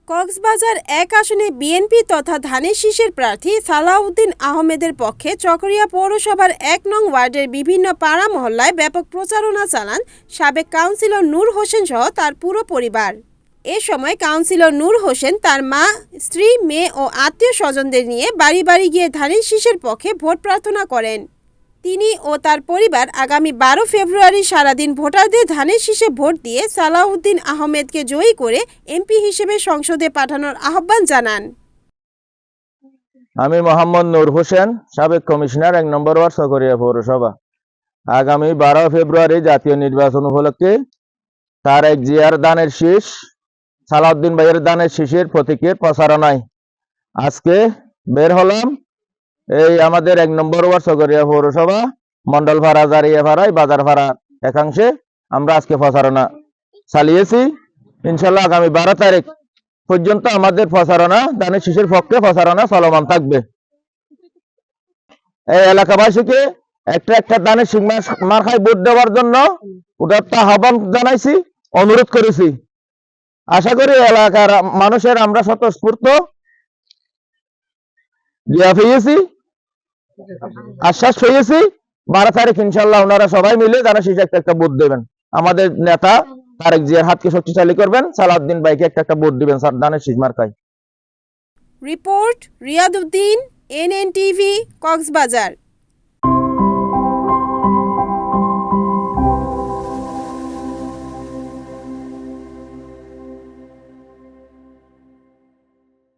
কক্সবাজার ১ আসনে বিএনপি তথা ধানের শীষের প্রার্থী সালাউদ্দিন আহমেদের পক্ষে চকরিয়া পৌরসভার ১ নং ওয়ার্ডের বিভিন্ন পাড়া মহল্লায় ব্যাপক প্রচারণা চালান সাবেক কাউন্সিলর নূর হোসেন সহ তার পুরো পরিবার। এ সময় কাউন্সিলর নূর হোসেন তার মা, স্ত্রী, মেয়ে ও আত্মীয় স্বজনদের নিয়ে বাড়ি বাড়ি গিয়ে ধানের শীষের পক্ষে ভোট প্রার্থনা করেন। তিনি ও তার পরিবার আগামী ১২ ফেব্রুয়ারি সারাদিন ভোটারদের ধানের শীষে ভোট দিয়ে সালাউদ্দিন আহমেদকে জয়ী করে এমপি হিসেবে সংসদে পাঠানোর আহ্বান জানান। আমি মোহাম্মদ নূর হোসেন, সাবেক কমিশনার ১ নম্বর ওয়ার্ড চকরিয়া পৌরসভা। আগামী ১২ ফেব্রুয়ারি জাতীয় নির্বাচন উপলক্ষে তারেক জিয়ার দানের শীষ, সালাউদ্দিন ভাইয়ের দানের শীষের প্রতীকের প্রচারণায় আজকে বের হলাম। এই আমাদের ১ নম্বর ওয়ার্ড চকরিয়া পৌরসভা মন্ডলপাড়া, জারিয়াপাড়ায়, বাজারপাড়া একাংশে আমরা আজকে প্রচারণা চালিয়েছি। ইনশাল্লাহ আগামী ১২ তারিখ পর্যন্ত আমাদের প্রচারণা, দানের শীষের পক্ষে প্রচারণা চলমান থাকবে। এই এলাকাবাসীকে একটা দানের শীষ মার্কায় ভোট দেওয়ার জন্য উদাত্ত আহ্বান জানাইছি, অনুরোধ করেছি। আশা করি এলাকার মানুষের আমরা স্বতঃস্ফূর্ত দিয়া পেয়েছি, আশ্বাস পেয়েছি। ১২ তারিখ ইনশাল্লাহ ওনারা সবাই মিলে দানের শীষে একটা ভোট দেবেন। আমাদের নেতা তারেক জিয়ার হাতকে শক্তিশালী করবেন, সালাউদ্দিন ভাইকে একটা ভোট দিবেন দানের শীষ মার্কায়। Report Riyaduddin, NNTV, Cox's Bazar.